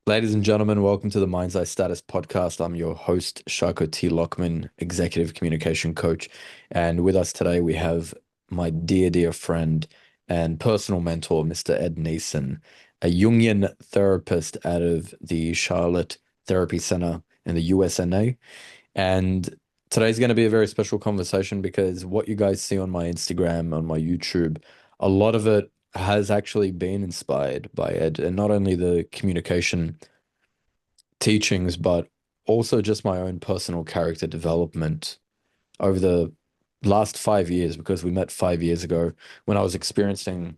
Ladies and gentlemen, welcome to the Mind's Eye Status podcast. I'm your host, Shako T. Lockman, Executive Communication Coach. And with us today, we have my dear friend and personal mentor, Mr. Ed Nissen, a Jungian therapist out of the Charlotte Therapy Center in the USNA. And today's going to be a very special conversation because what you guys see on my Instagram, on my YouTube, a lot of it has actually been inspired by Ed, and not only the communication teachings, but also just my own personal character development over the last 5 years, because we met 5 years ago when I was experiencing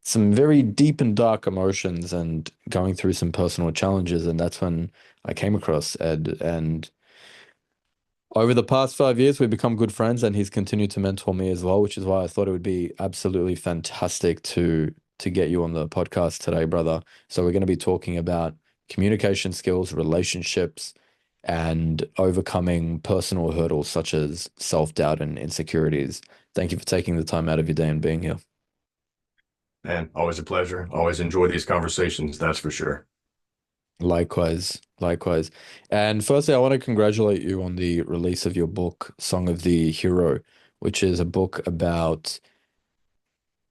some very deep and dark emotions and going through some personal challenges. And that's when I came across Ed. And over the past 5 years, we've become good friends, and he's continued to mentor me as well, which is why I thought it would be absolutely fantastic to get you on the podcast today, brother. So we're going to be talking about communication skills, relationships, and overcoming personal hurdles such as self-doubt and insecurities. Thank you for taking the time out of your day and being here. Man, always a pleasure. Always enjoy these conversations, that's for sure. Likewise, likewise. And firstly, I want to congratulate you on the release of your book, Song of the Hero, which is a book about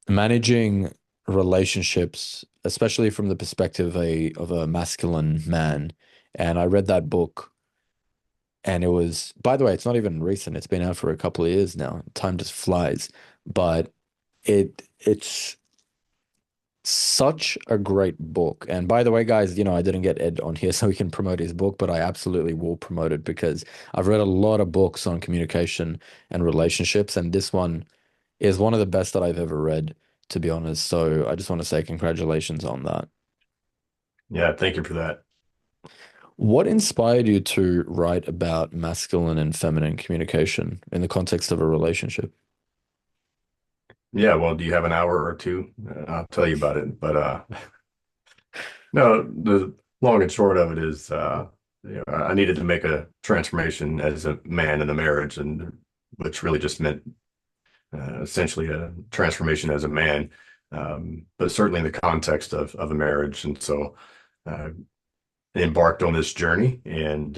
managing relationships, especially from the perspective of a masculine man. And I read that book, and it was, by the way, it's not even recent. It's been out for a couple of years now. Time just flies. But it's such a great book. And by the way, guys, I didn't get Ed on here so he can promote his book, but I absolutely will promote it because I've read a lot of books on communication and relationships, and this one is one of the best that I've ever read, to be honest. So I just want to say congratulations on that. Yeah, thank you for that. What inspired you to write about masculine and feminine communication in the context of a relationship? Yeah, well, do you have an hour or two? I'll tell you about it. But no, the long and short of it is I needed to make a transformation as a man in a marriage, and which really just meant essentially a transformation as a man, but certainly in the context of a marriage. And so uh, embarked on this journey and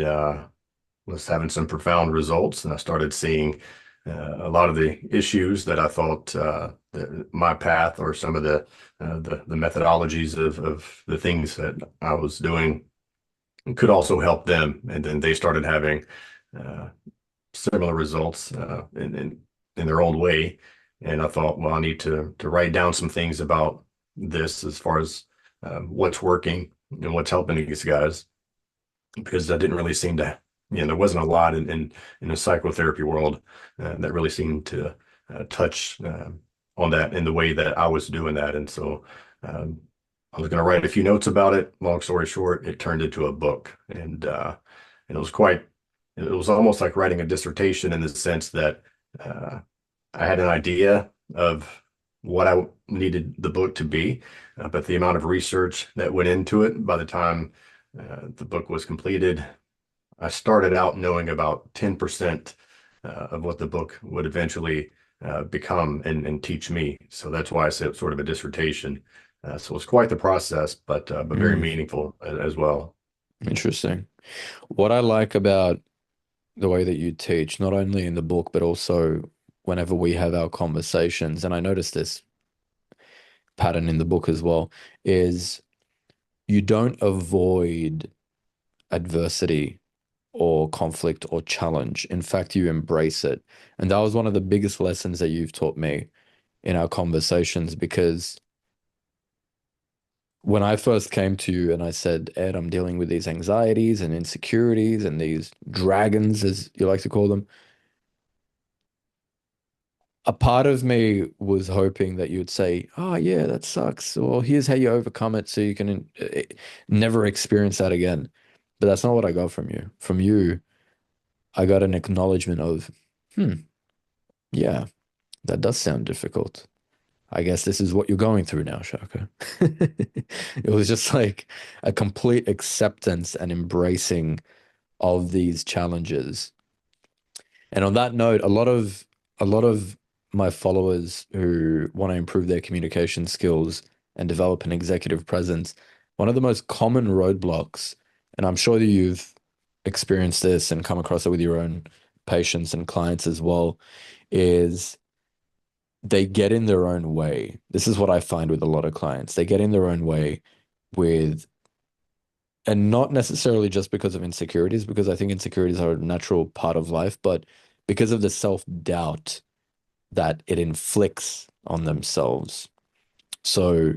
was having some profound results. And I started seeing a lot of the issues that I thought my path or some of the methodologies of the things that I was doing could also help them. And then they started having uh, similar results in their own way. And I thought, well, I need to write down some things about this as far as what's working and what's helping these guys, because I didn't really seem to, there wasn't a lot in the psychotherapy world that really seemed to touch on that in the way that I was doing that. And so I was going to write a few notes about it. Long story short, it turned into a book, and it was almost like writing a dissertation in the sense that uh, I had an idea of what I needed the book to be, but the amount of research that went into it by the time the book was completed, I started out knowing about 10% of what the book would eventually become and teach me. So that's why I said it's sort of a dissertation. So it's quite the process, but very Mm, meaningful as well. interesting. What I like about the way that you teach, not only in the book, but also whenever we have our conversations, and I noticed this pattern in the book as well, is you don't avoid adversity or conflict or challenge. In fact, you embrace it. And that was one of the biggest lessons that you've taught me in our conversations, because when I first came to you and I said, Ed, I'm dealing with these anxieties and insecurities and these dragons, as you like to call them, a part of me was hoping that you would say, "Oh, yeah, that sucks," or "Here's how you overcome it so you can never experience that again." But that's not what I got from you. From you, I got an acknowledgement of, "Hmm, yeah, that does sound difficult. I guess this is what you're going through now, Shaka." It was just like a complete acceptance and embracing of these challenges. And on that note, a lot of my followers who want to improve their communication skills and develop an executive presence one of the most common roadblocks, and I'm sure that you've experienced this and come across it with your own patients and clients as well, is they get in their own way. This is what I find with a lot of clients. They get in their own way with, and not necessarily just because of insecurities, because I think insecurities are a natural part of life, but because of the self-doubt that it inflicts on themselves. So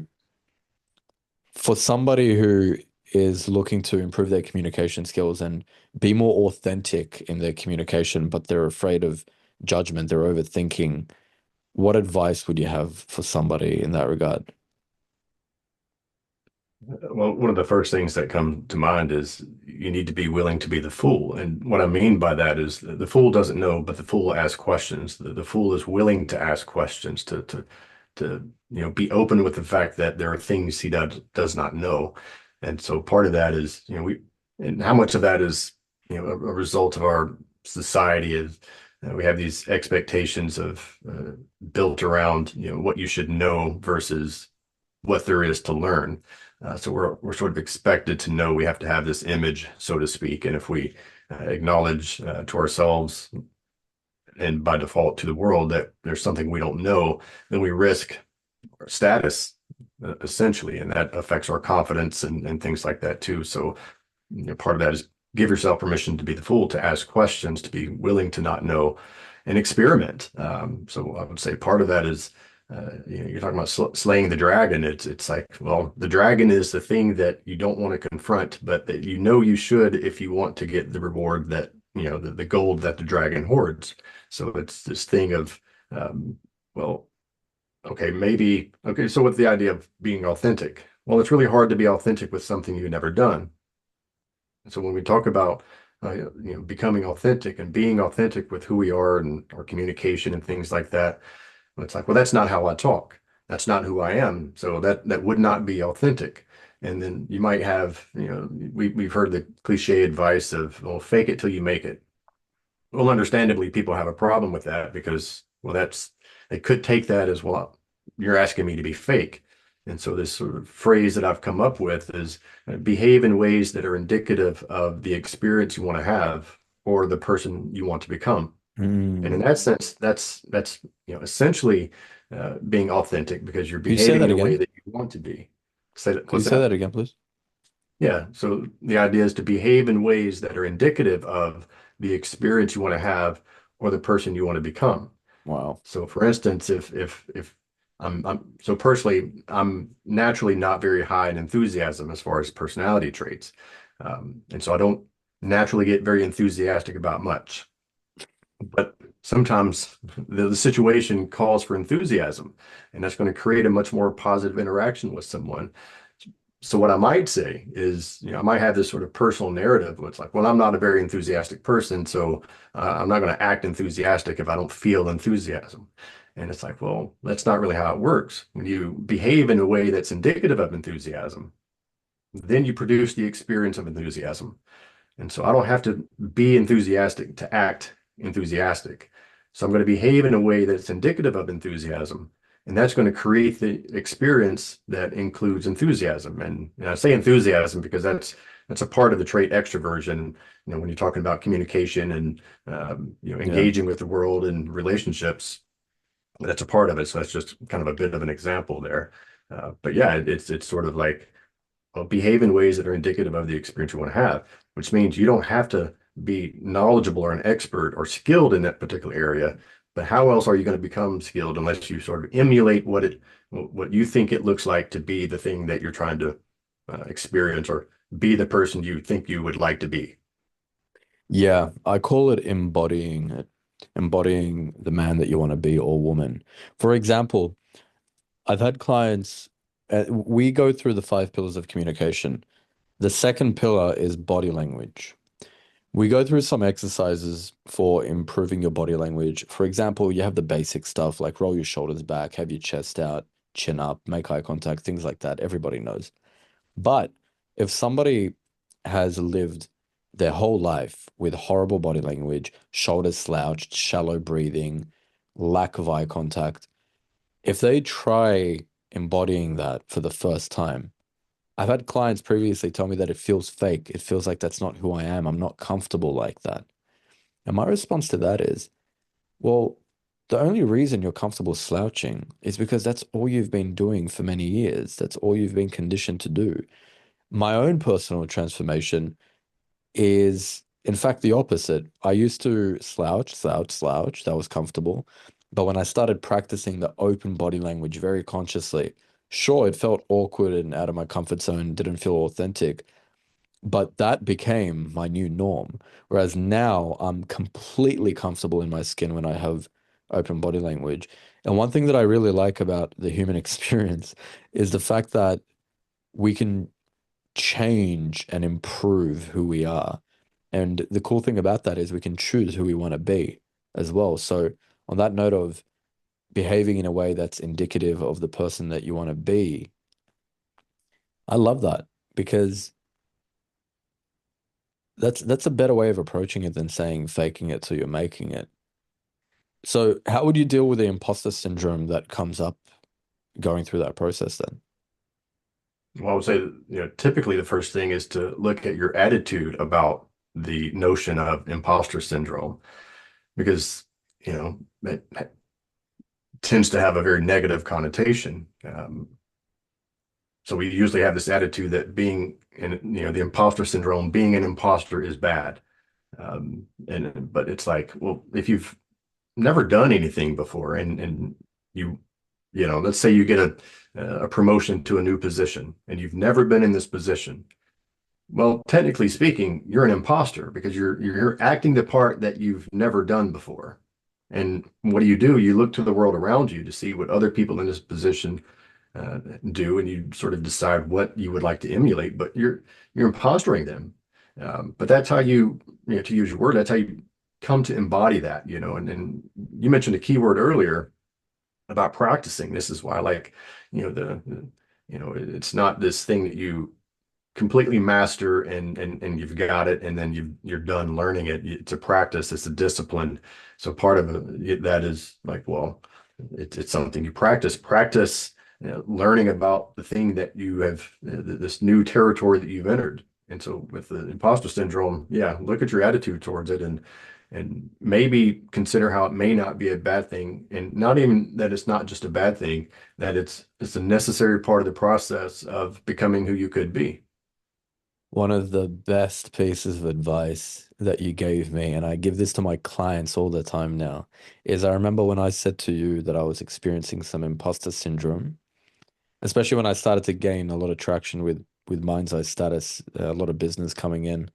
for somebody who is looking to improve their communication skills and be more authentic in their communication, but they're afraid of judgment, they're overthinking, what advice would you have for somebody in that regard? Well, one of the first things that come to mind is you need to be willing to be the fool. And what I mean by that is the fool doesn't know, but the fool asks questions. The fool is willing to ask questions, to be open with the fact that there are things he does not know. And so part of that is, and how much of that is, a result of our society is we have these expectations of built around, what you should know versus what there is to learn. So we're sort of expected to know we have to have this image, so to speak. And if we acknowledge to ourselves and by default to the world that there's something we don't know, then we risk our status essentially, and that affects our confidence and things like that too. So part of that is give yourself permission to be the fool, to ask questions, to be willing to not know, and experiment. So I would say part of that is you're talking about slaying the dragon. It's like, well, the dragon is the thing that you don't want to confront, but that you should if you want to get the reward that the gold that the dragon hoards. So it's this thing of well, okay, maybe okay. So what's the idea of being authentic? Well, it's really hard to be authentic with something you've never done. So when we talk about becoming authentic and being authentic with who we are and our communication and things like that, it's like, well, that's not how I talk. That's not who I am. So that would not be authentic. And then you might have, we've heard the cliche advice of, well, fake it till you make it. Well, understandably, people have a problem with that because, well, they could take that as, well, you're asking me to be fake. And so this sort of phrase that I've come up with is behave in ways that are indicative of the experience you want to have or the person you want to become. And in Mm. that sense, that's essentially being authentic because you're Can you say behaving that in a way again? that you want to be. Say that, Could you what's say that? that again, please? Yeah. So the idea is to behave in ways that are indicative of the experience you want to have or the person you want to become. Wow. So for instance, if I'm so personally, I'm naturally not very high in enthusiasm as far as personality traits. And so I don't naturally get very enthusiastic about much. But sometimes the situation calls for enthusiasm, and that's going to create a much more positive interaction with someone. So what I might say is, I might have this sort of personal narrative where it's like, well, I'm not a very enthusiastic person, so I'm not going to act enthusiastic if I don't feel enthusiasm. And it's like, well, that's not really how it works. When you behave in a way that's indicative of enthusiasm, then you produce the experience of enthusiasm. And so I don't have to be enthusiastic to act enthusiastic. So I'm going to behave in a way that's indicative of enthusiasm. And that's going to create the experience that includes enthusiasm. And I say enthusiasm because that's a part of the trait extroversion. When you're talking about communication and Yeah. engaging with the world and relationships, that's a part of it. So that's just kind of a bit of an example there. But yeah, it's sort of like, well, behave in ways that are indicative of the experience you want to have, which means you don't have to be knowledgeable or an expert or skilled in that particular area. But how else are you going to become skilled unless you sort of emulate what you think it looks like to be the thing that you're trying to experience or be the person you think you would like to be? Yeah, I call it embodying it, embodying the man that you want to be or woman. For example, I've had clients, we go through the five pillars of communication. The second pillar is body language. We go through some exercises for improving your body language. For example, you have the basic stuff like roll your shoulders back, have your chest out, chin up, make eye contact, things like that. Everybody knows. But if somebody has lived their whole life with horrible body language, shoulders slouched, shallow breathing, lack of eye contact, if they try embodying that for the first time, I've had clients previously tell me that it feels fake. It feels like that's not who I am. I'm not comfortable like that. And my response to that is, well, the only reason you're comfortable slouching is because that's all you've been doing for many years. That's all you've been conditioned to do. My own personal transformation is, in fact, the opposite. I used to slouch, slouch, slouch. That was comfortable. But when I started practicing the open body language very consciously, sure, it felt awkward and out of my comfort zone, didn't feel authentic, but that became my new norm. Whereas now I'm completely comfortable in my skin when I have open body language. And one thing that I really like about the human experience is the fact that we can change and improve who we are. And the cool thing about that is we can choose who we want to be as well. So, on that note of behaving in a way that's indicative of the person that you want to be, I love that because that's a better way of approaching it than saying faking it till you're making it. So, how would you deal with the imposter syndrome that comes up going through that process then? Well, I would say, typically the first thing is to look at your attitude about the notion of imposter syndrome, because, it tends to have a very negative connotation. So we usually have this attitude that being in, the imposter syndrome, being an imposter is bad. But it's like, well, if you've never done anything before and you, let's say you get a promotion to a new position and you've never been in this position. Well, technically speaking, you're an imposter because you're acting the part that you've never done before. And what do? You look to the world around you to see what other people in this position uh, do, and you sort of decide what you would like to emulate. But you're impostoring them. But that's how to use your word, that's how you come to embody that. And you mentioned a key word earlier about practicing. This is why I like, it's not this thing that you completely master and you've got it and then you're done learning it. It's a practice, it's a discipline. So part of that is like, well, it's something you practice, learning about the thing that you have, this new territory that you've entered. And so with the imposter syndrome, yeah, look at your attitude towards it and maybe consider how it may not be a bad thing, and not even that it's not just a bad thing, that it's a necessary part of the process of becoming who you could be. One of the best pieces of advice that you gave me, and I give this to my clients all the time now, is I remember when I said to you that I was experiencing some imposter syndrome, especially when I started to gain a lot of traction with Mind's Eye status, a lot of business coming in.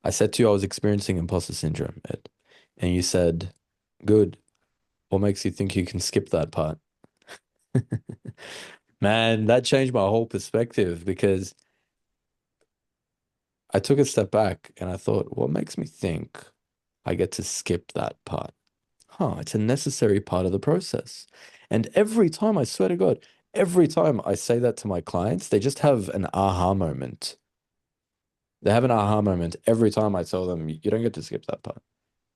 I said to you I was experiencing imposter syndrome, Ed, and you said, "Good. What makes you think you can skip that part?" Man, that changed my whole perspective because I took a step back and I thought, what makes me think I get to skip that part? Huh, it's a necessary part of the process. And every time, I swear to God, every time I say that to my clients, they just have an aha moment. They have an aha moment every time I tell them, you don't get to skip that part.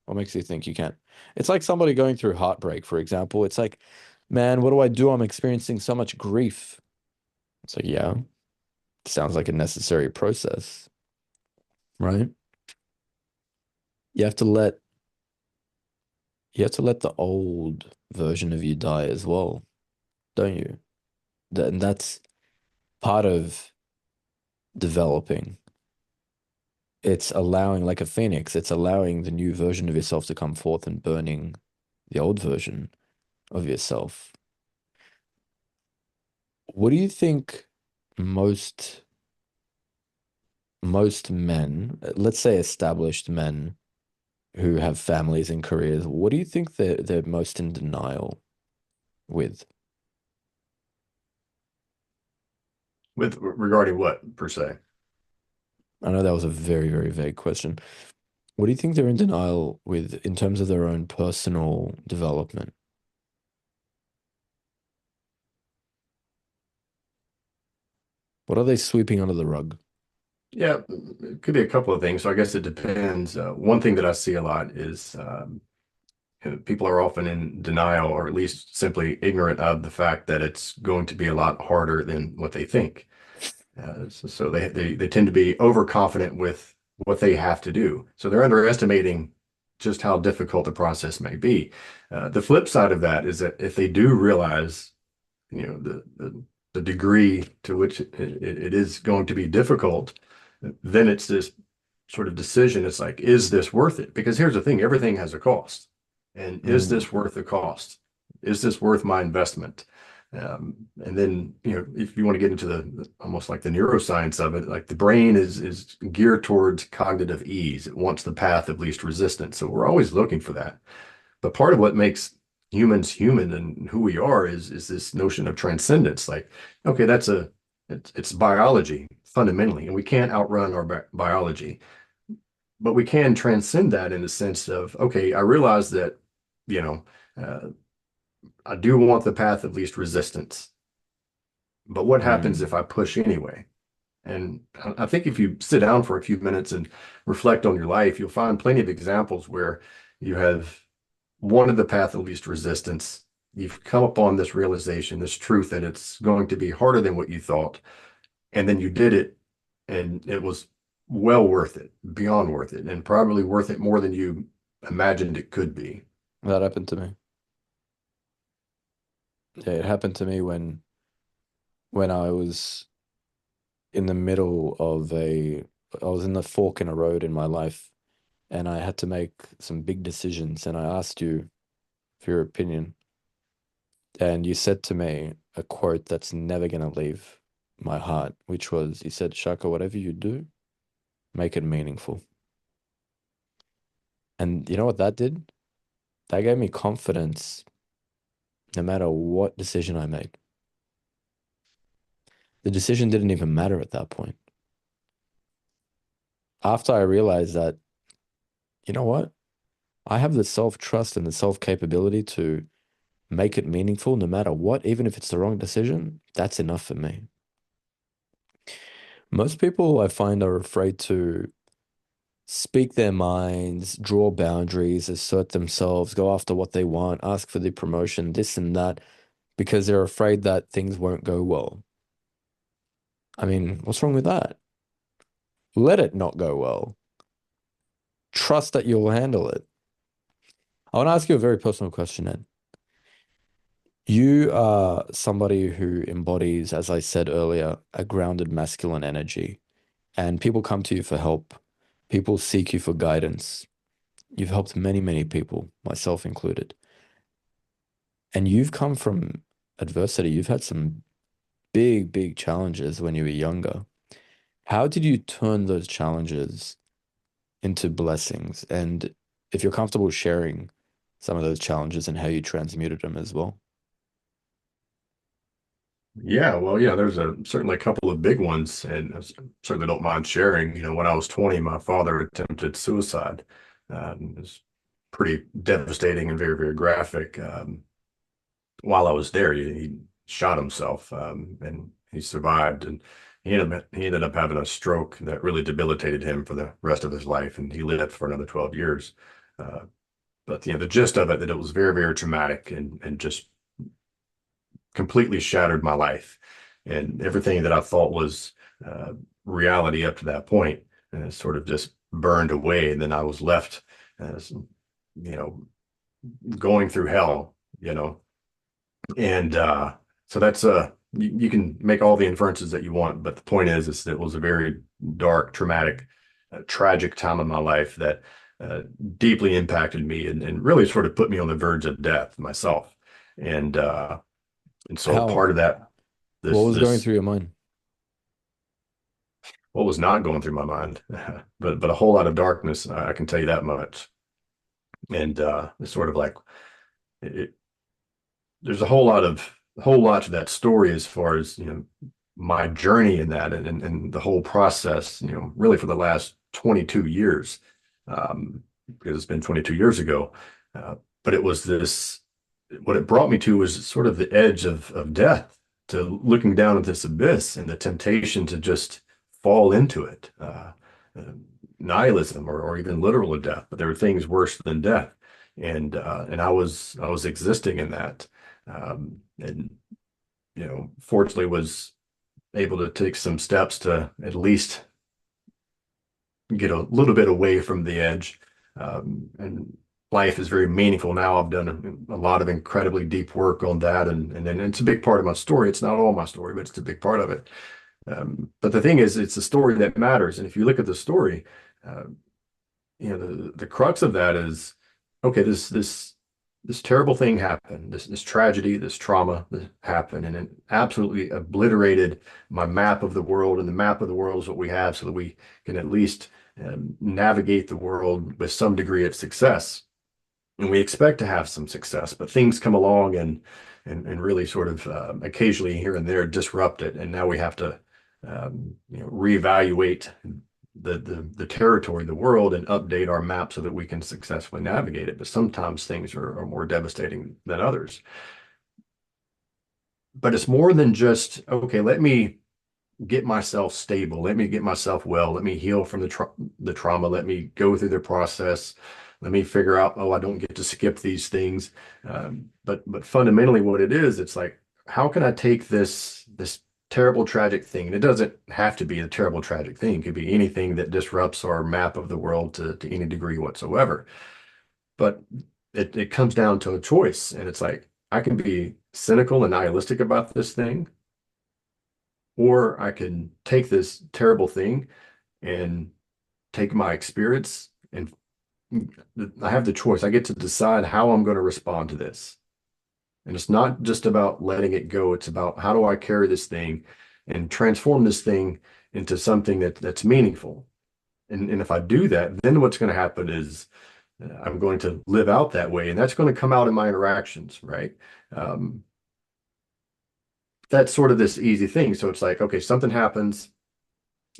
What makes you think you can? It's like somebody going through heartbreak, for example. It's like, man, what do I do? I'm experiencing so much grief. It's like, yeah, sounds like a necessary process, right? You have to let you have to let the old version of you die as well, don't you? And that's part of developing. It's allowing, like a phoenix, it's allowing the new version of yourself to come forth and burning the old version of yourself. What do you think most most men, let's say established men who have families and careers, what do you think they're most in denial with? With regarding what per se? I know that was a very, very vague question. What do you think they're in denial with in terms of their own personal development? What are they sweeping under the rug? Yeah, it could be a couple of things. So I guess it depends. One thing that I see a lot is people are often in denial or at least simply ignorant of the fact that it's going to be a lot harder than what they think. So they tend to be overconfident with what they have to do. So they're underestimating just how difficult the process may be. The flip side of that is that if they do realize, the degree to which it is going to be difficult, then it's this sort of decision. It's like, is this worth it? Because here's the thing, everything has a cost. And is Mm, this worth the cost? Is this worth my investment? And then, if you want to get into almost like the neuroscience of it, like the brain is geared towards cognitive ease. It wants the path of least resistance. So we're always looking for that. But part of what makes humans human and who we are is this notion of transcendence. Like, okay, it's biology fundamentally, and we can't outrun our biology, but we can transcend that in the sense of, okay, I realize that, you know, uh, I do want the path of least resistance, but what happens if mm. I push anyway? And I think if you sit down for a few minutes and reflect on your life, you'll find plenty of examples where you have wanted the path of least resistance. You've come upon this realization, this truth that it's going to be harder than what you thought. And then you did it, and it was well worth it, beyond worth it, and probably worth it more than you imagined it could be. That happened to me. Yeah, it happened to me when I was in the middle of I was in the fork in a road in my life, and I had to make some big decisions, and I asked you for your opinion, and you said to me a quote that's never gonna leave my heart, which was, you said, Shaka, whatever you do, make it meaningful. And you know what that did? That gave me confidence no matter what decision I make. The decision didn't even matter at that point. After I realized that, you know what? I have the self-trust and the self-capability to make it meaningful no matter what, even if it's the wrong decision, that's enough for me. Most people I find are afraid to speak their minds, draw boundaries, assert themselves, go after what they want, ask for the promotion, this and that, because they're afraid that things won't go well. I mean, what's wrong with that? Let it not go well. Trust that you'll handle it. I want to ask you a very personal question, Ed. You are somebody who embodies, as I said earlier, a grounded masculine energy, and people come to you for help. People seek you for guidance. You've helped many, many people, myself included. And you've come from adversity. You've had some big, big challenges when you were younger. How did you turn those challenges into blessings? And if you're comfortable sharing some of those challenges and how you transmuted them as well. Yeah, well, yeah, there's certainly a couple of big ones, and certainly don't mind sharing. When I was 20, my father attempted suicide. It was pretty devastating and very, very graphic. While I was there, he shot himself, and he survived. And he ended up having a stroke that really debilitated him for the rest of his life, and he lived for another 12 years. Uh, but the gist of it, that it was very, very traumatic, and just completely shattered my life, and everything that I thought was uh, reality up to that point, sort of just burned away. And then I was left, as you know, going through hell, and so that's you can make all the inferences that you want, but the point is that it was a very dark, traumatic, tragic time in my life that uh, deeply impacted me, and really sort of put me on the verge of death myself. And uh, and so How, part of that, what this was going this through your mind? what was not going through my mind, but a whole lot of darkness, I can tell you that much. And it's sort of like it, there's a whole lot to that story, as far as my journey in that, and the whole process, really for the last 22 years, because it's been 22 years ago. Uh, but it was this, what it brought me to was sort of the edge of death, to looking down at this abyss and the temptation to just fall into it. Uh, Nihilism, or even literal death, but there were things worse than death. And I was existing in that. And fortunately was able to take some steps to at least get a little bit away from the edge. And life is very meaningful now. I've done a lot of incredibly deep work on that, and then it's a big part of my story. It's not all my story, but it's a big part of it. But the thing is, it's a story that matters. And if you look at the story, uh, the crux of that is, okay, this terrible thing happened, this tragedy, this trauma that happened, and it absolutely obliterated my map of the world. And the map of the world is what we have so that we can at least navigate the world with some degree of success. And we expect to have some success, but things come along and really sort of occasionally here and there disrupt it. And now we have to reevaluate the territory, the world, and update our map so that we can successfully navigate it. But sometimes things are more devastating than others. But it's more than just, okay, let me get myself stable. Let me get myself well. Let me heal from the trauma. Let me go through the process. Let me figure out, oh, I don't get to skip these things. But fundamentally, what it is, it's like, how can I take this terrible tragic thing? And it doesn't have to be a terrible tragic thing. It could be anything that disrupts our map of the world to any degree whatsoever. But it comes down to a choice, and it's like I can be cynical and nihilistic about this thing, or I can take this terrible thing and take my experience, and I have the choice. I get to decide how I'm going to respond to this. And it's not just about letting it go. It's about how do I carry this thing and transform this thing into something that's meaningful. And if I do that, then what's going to happen is I'm going to live out that way, and that's going to come out in my interactions, right? Um, that's sort of this easy thing. So it's like, okay, something happens,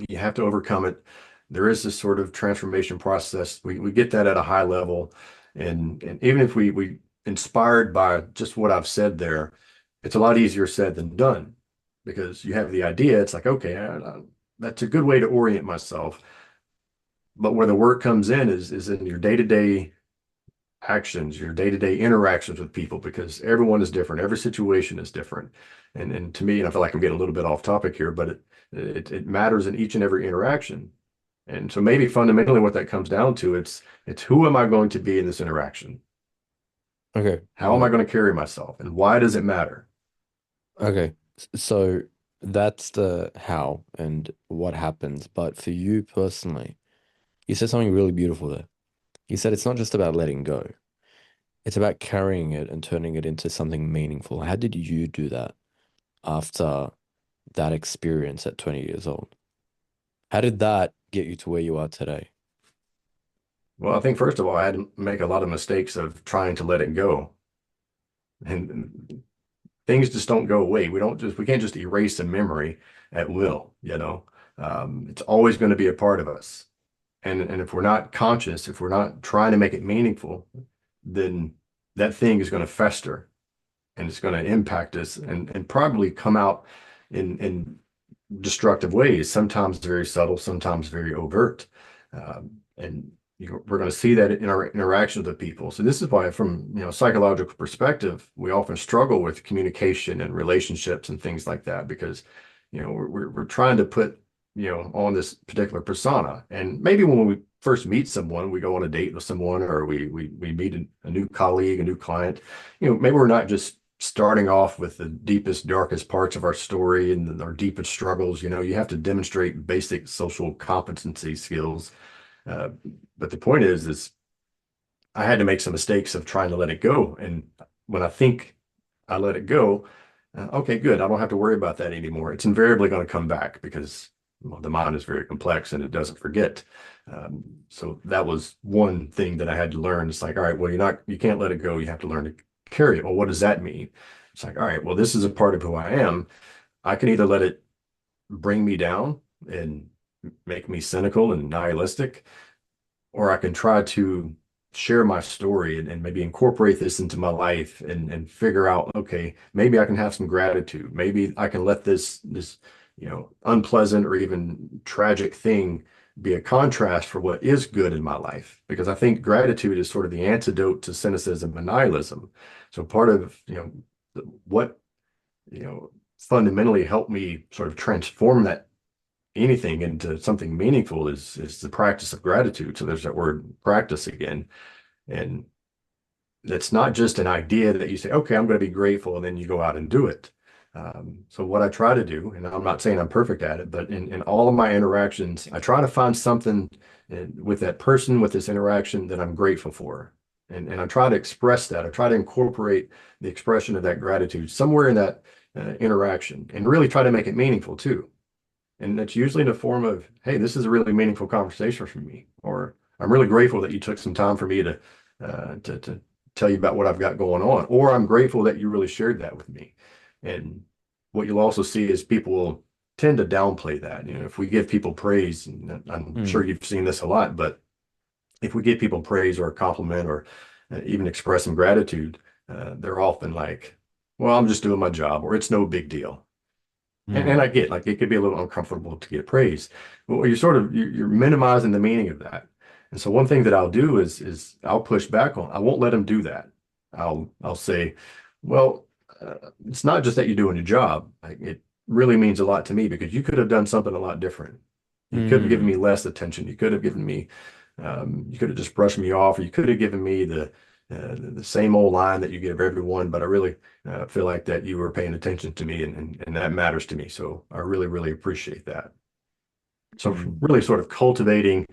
you have to overcome it. There is this sort of transformation process. We get that at a high level. And even if we inspired by just what I've said there, it's a lot easier said than done because you have the idea. It's like, okay, that's a good way to orient myself. But where the work comes in is in your day-to-day actions, your day-to-day interactions with people, because everyone is different. Every situation is different. And to me, and I feel like I'm getting a little bit off topic here, but it matters in each and every interaction. And so maybe fundamentally what that comes down to, it's who am I going to be in this interaction? Okay. How am I Okay. going to carry myself? And why does it matter? Okay. So that's the how and what happens. But for you personally, you said something really beautiful there. You said it's not just about letting go. It's about carrying it and turning it into something meaningful. How did you do that after that experience at 20 years old? How did that get you to where you are today? Well, I think first of all, I had to make a lot of mistakes of trying to let it go. And things just don't go away. We can't just erase a memory at will, you know. It's always going to be a part of us. And if we're not conscious, if we're not trying to make it meaningful, then that thing is going to fester and it's going to impact us and probably come out in destructive ways, sometimes very subtle, sometimes very overt. And we're going to see that in our interactions with people. So this is why, from psychological perspective, we often struggle with communication and relationships and things like that because we're trying to put on this particular persona. And maybe when we first meet someone, we go on a date with someone, or we meet a new colleague, a new client. Maybe we're not just starting off with the deepest, darkest parts of our story and our deepest struggles. You have to demonstrate basic social competency skills. Uh, but the point is I had to make some mistakes of trying to let it go. And when I think I let it go, okay, good. I don't have to worry about that anymore. It's invariably going to come back because the mind is very complex and it doesn't forget. So that was one thing that I had to learn. It's like, all right, well, you can't let it go. You have to learn to carry it. Well, what does that mean? It's like, all right, well, this is a part of who I am. I can either let it bring me down and make me cynical and nihilistic, or I can try to share my story and maybe incorporate this into my life and figure out, okay, maybe I can have some gratitude. Maybe I can let this unpleasant or even tragic thing be a contrast for what is good in my life. Because I think gratitude is sort of the antidote to cynicism and nihilism. So part of, what, you know, fundamentally helped me sort of transform that anything into something meaningful is the practice of gratitude. So there's that word practice again. And it's not just an idea that you say, okay, I'm going to be grateful, and then you go out and do it. So what I try to do, and I'm not saying I'm perfect at it, but in all of my interactions, I try to find something with that person, with this interaction that I'm grateful for. And I try to express that. I try to incorporate the expression of that gratitude somewhere in that interaction and really try to make it meaningful too. And that's usually in the form of, hey, this is a really meaningful conversation for me, or I'm really grateful that you took some time for me to tell you about what I've got going on, or I'm grateful that you really shared that with me. And what you'll also see is people will tend to downplay that. If we give people praise, and I'm sure Mm. you've seen this a lot, but if we give people praise or a compliment or even express some gratitude, they're often like, well, I'm just doing my job, or it's no big deal. And I Mm. get like it could be a little uncomfortable to get praise. Well, you're minimizing the meaning of that. And so one thing that I'll do is I'll push back on. I won't let them do that. I'll say, well, it's not just that you're doing your job. Like, it really means a lot to me because you could have done something a lot different. You could have given me Mm. less attention. You could have given me, you could have just brushed me off, or you could have given me the same old line that you give everyone. But I really feel like that you were paying attention to me, and that matters to me. So I really, really appreciate that. So Mm. really sort of cultivating,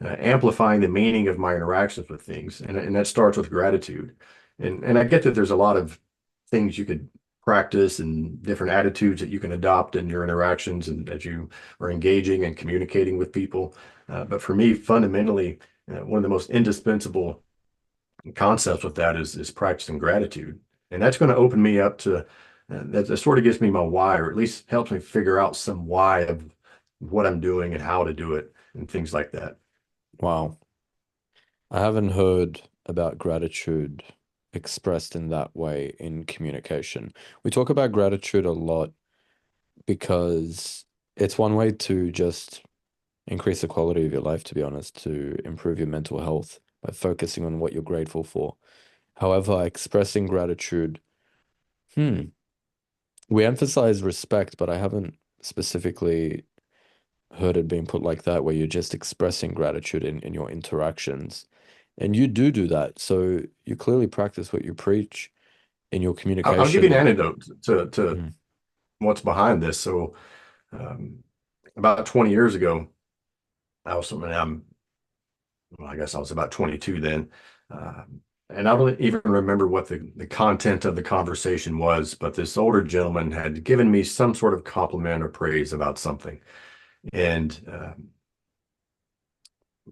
amplifying the meaning of my interactions with things. And that starts with gratitude. And I get that there's a lot of things you could practice and different attitudes that you can adopt in your interactions and as you are engaging and communicating with people. But for me, fundamentally, one of the most indispensable concepts with that is practicing gratitude. And that's going to open me up to that sort of gives me my why, or at least helps me figure out some why of what I'm doing and how to do it and things like that. Wow. I haven't heard about gratitude expressed in that way in communication. We talk about gratitude a lot because it's one way to just increase the quality of your life, to be honest, to improve your mental health by focusing on what you're grateful for. However, expressing gratitude, hmm, we emphasize respect, but I haven't specifically heard it being put like that, where you're just expressing gratitude in your interactions. And you do that. So you clearly practice what you preach in your I'll give you communication. an And anecdote to mm, what's behind this. So um, about 20 years ago, I was something well, I guess I was about 22 then. Uh, and I don't even remember what the content of the conversation was, but this older gentleman had given me some sort of compliment or praise about something. And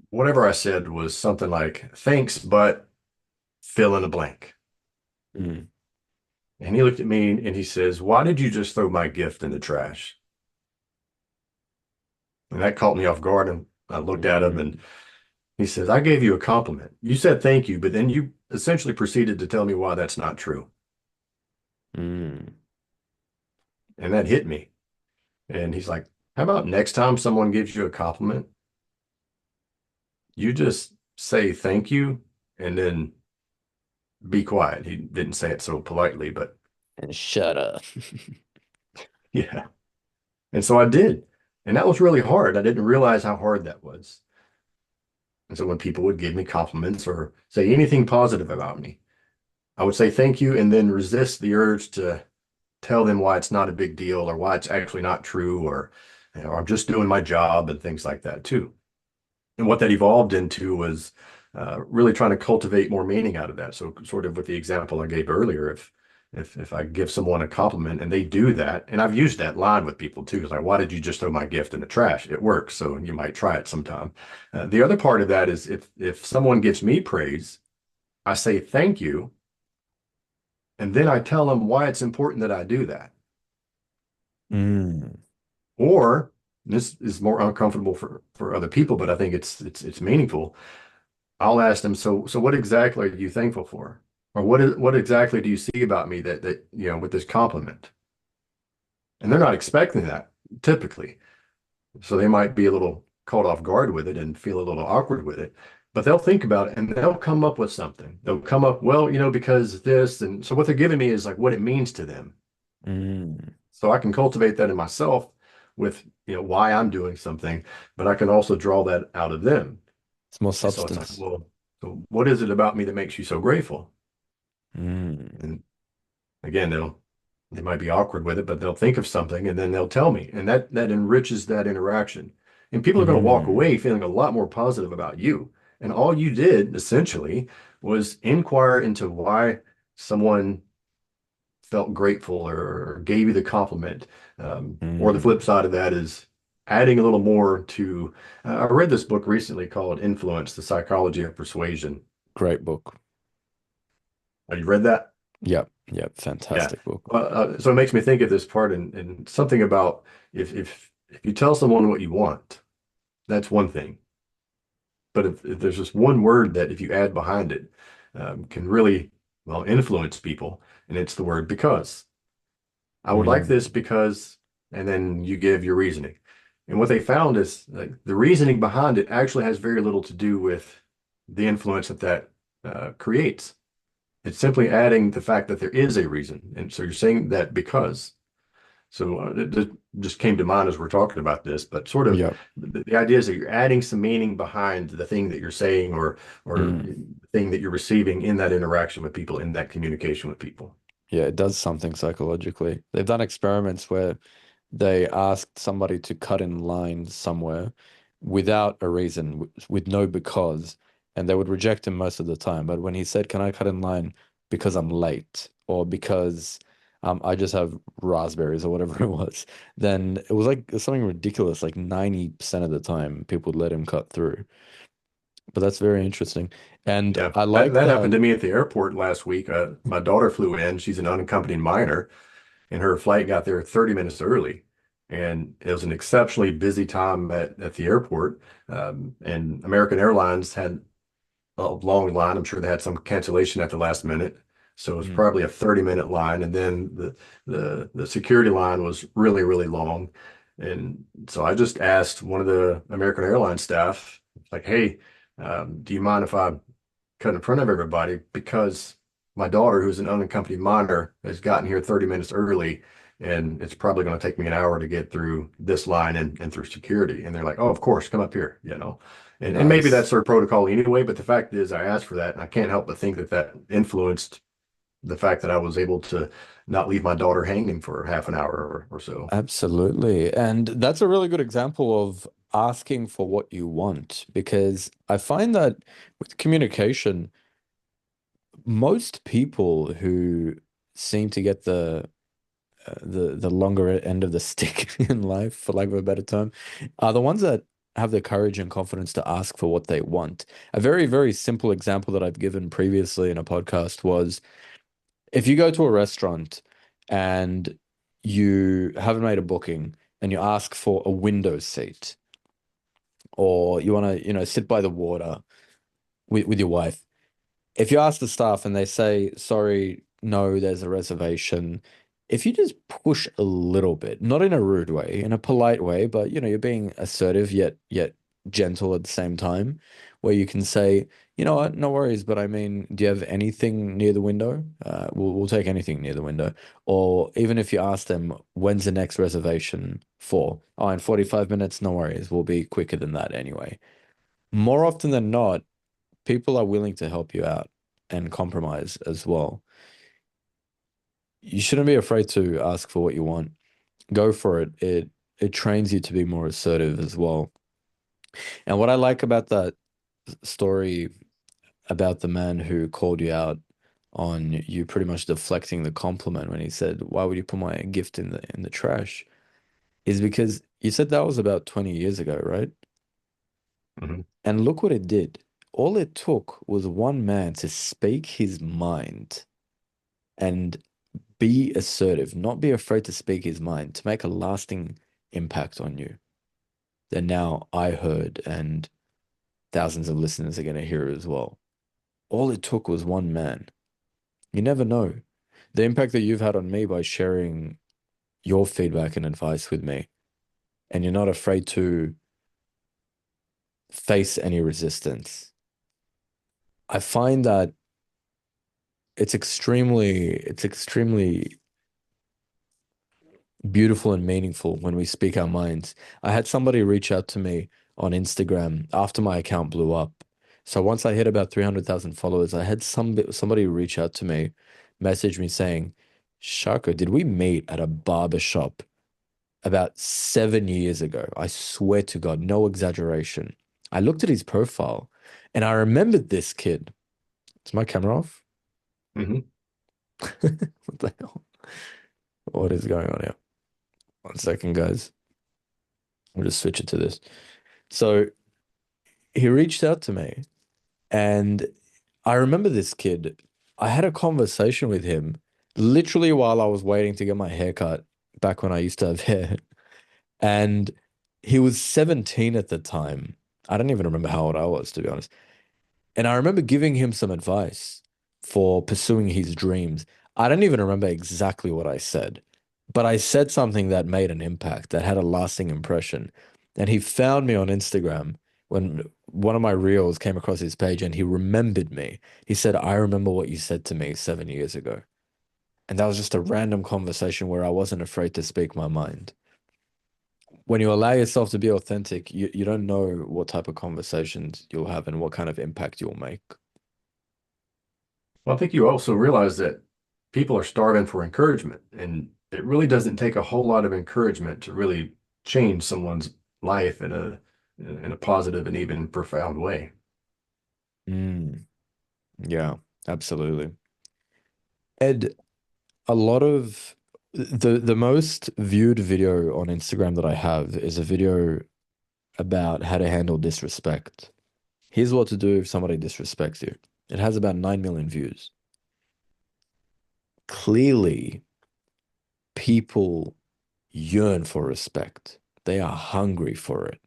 whatever I said was something like, thanks, but fill in the blank. mm, And he looked at me and he says, why did you just throw my gift in the trash? And that caught me off guard. And I looked at him and mm, he says, I gave you a compliment. You said thank you, but then you essentially proceeded to tell me why that's not true. mm. And that hit me. And he's like, how about next time someone gives you a compliment, you just say thank you and then be quiet. He didn't say it so politely, but And shut up. yeah. And so I did. And that was really hard. I didn't realize how hard that was. And so when people would give me compliments or say anything positive about me, I would say thank you and then resist the urge to tell them why it's not a big deal or why it's actually not true, or I'm just doing my job and things like that too. And what that evolved into was really trying to cultivate more meaning out of that. So sort of with the example I gave earlier, if I give someone a compliment and they do that, and I've used that line with people too, it's like, why did you just throw my gift in the trash? It works, so you might try it sometime. The other part of that is if someone gives me praise, I say thank you, and then I tell them why it's important that I do that. Mm. Or this is more uncomfortable for other people, but I think it's meaningful. I'll ask them, so what exactly are you thankful for? Or what exactly do you see about me that with this compliment? And they're not expecting that typically. So they might be a little caught off guard with it and feel a little awkward with it. But they'll think about it and they'll come up with something. They'll come up, well, because this, and so what they're giving me is like what it means to them. Mm. So I can cultivate that in myself with, why I'm doing something, but I can also draw that out of them. It's more And so it's like, substance. well, so what is it about me that makes you so grateful? Mm. And again, they might be awkward with it, but they'll think of something and then they'll tell me. And that enriches that interaction. And people are going to walk Mm. away feeling a lot more positive about you. And all you did essentially was inquire into why someone felt grateful or gave you the compliment. Or the flip Mm. side of that is adding a little more to. I read this book recently called Influence, The Psychology of Persuasion. Great book. Have you read that? Yep. Yep. Yeah. Fantastic book. Well, so it makes me think of this part and something about if you tell someone what you want, that's one thing. But if there's just one word that if you add behind it, can really, well, influence people, and it's the word because. I would like this Mm. because, and then you give your reasoning. And what they found is like the reasoning behind it actually has very little to do with the influence that creates. It's simply adding the fact that there is a reason. And so you're saying that because. So it just came to mind as we're talking about this, but sort of Yep. the idea is that you're adding some meaning behind the thing that you're saying or Mm. the thing that you're receiving in that interaction with people, in that communication with people. Yeah, it does something psychologically. They've done experiments where they asked somebody to cut in line somewhere without a reason, with no because, and they would reject him most of the time. But when he said, "Can I cut in line because I'm late or because I just have raspberries or whatever it was," then it was like something ridiculous. Like 90% of the time, people would let him cut through. But that's very interesting. And Yeah, I that like that happened that. to me at the airport last week. My daughter flew in. She's an unaccompanied minor, and her flight got there 30 minutes early. And it was an exceptionally busy time at the airport. And American Airlines had a long line. I'm sure they had some cancellation at the last minute. So it was Mm, probably a 30-minute line. And then the security line was really, really long. And so I just asked one of the American Airlines staff, like, hey, do you mind if I cut in front of everybody? Because my daughter, who's an unaccompanied minor, has gotten here 30 minutes early. And it's probably going to take me an hour to get through this line and through security. And they're like, oh, of course, come up here, And maybe that's nice. their protocol anyway, but the fact is I asked for that and I can't help but think that that influenced the fact that I was able to not leave my daughter hanging for half an hour or so. Absolutely. And that's a really good example of asking for what you want because I find that with communication, most people who seem to get the longer end of the stick in life, for lack of a better term, are the ones that have the courage and confidence to ask for what they want. A very, very simple example that I've given previously in a podcast was if you go to a restaurant and you haven't made a booking and you ask for a window seat or you want to, sit by the water with your wife, if you ask the staff and they say, sorry, no, there's a reservation, if you just push a little bit, not in a rude way, in a polite way, but you're being assertive yet gentle at the same time, where you can say, you know what, no worries, but I mean, do you have anything near the window? We'll take anything near the window. Or even if you ask them, when's the next reservation for? Oh, in 45 minutes, no worries. We'll be quicker than that anyway. More often than not, people are willing to help you out and compromise as well. You shouldn't be afraid to ask for what you want. Go for it. It trains you to be more assertive as well. And what I like about that story about the man who called you out on you pretty much deflecting the compliment when he said, "Why would you put my gift in the trash?" is because you said that was about 20 years ago, right? Mhm. And look what it did. All it took was one man to speak his mind and be assertive, not be afraid to speak his mind, to make a lasting impact on you. That now I heard and thousands of listeners are going to hear as well. All it took was one man. You never know. The impact that you've had on me by sharing your feedback and advice with me, and you're not afraid to face any resistance. I find that it's extremely beautiful and meaningful when we speak our minds. I had somebody reach out to me on Instagram after my account blew up. So once I hit about 300,000 followers, I had somebody reach out to me, message me saying, Shako, did we meet at a barber shop about 7 years ago? I swear to God, no exaggeration. I looked at his profile and I remembered this kid. Is my camera off? Hmm. What the hell? What is going on here? 1 second, guys. I'll just switch it to this. So he reached out to me, and I remember this kid. I had a conversation with him literally while I was waiting to get my hair cut back when I used to have hair. And he was 17 at the time. I don't even remember how old I was, to be honest. And I remember giving him some advice for pursuing his dreams. I don't even remember exactly what I said, but I said something that made an impact, that had a lasting impression. And he found me on Instagram when one of my reels came across his page and he remembered me. He said, I remember what you said to me 7 years ago. And that was just a random conversation where I wasn't afraid to speak my mind. When you allow yourself to be authentic, you don't know what type of conversations you'll have and what kind of impact you'll make. Well, I think you also realize that people are starving for encouragement, and it really doesn't take a whole lot of encouragement to really change someone's life in a positive and even profound way. Mm, yeah, absolutely. Ed, a lot of the most viewed video on Instagram that I have is a video about how to handle disrespect. Here's what to do if somebody disrespects you. It has about 9 million views. Clearly, people yearn for respect. They are hungry for it.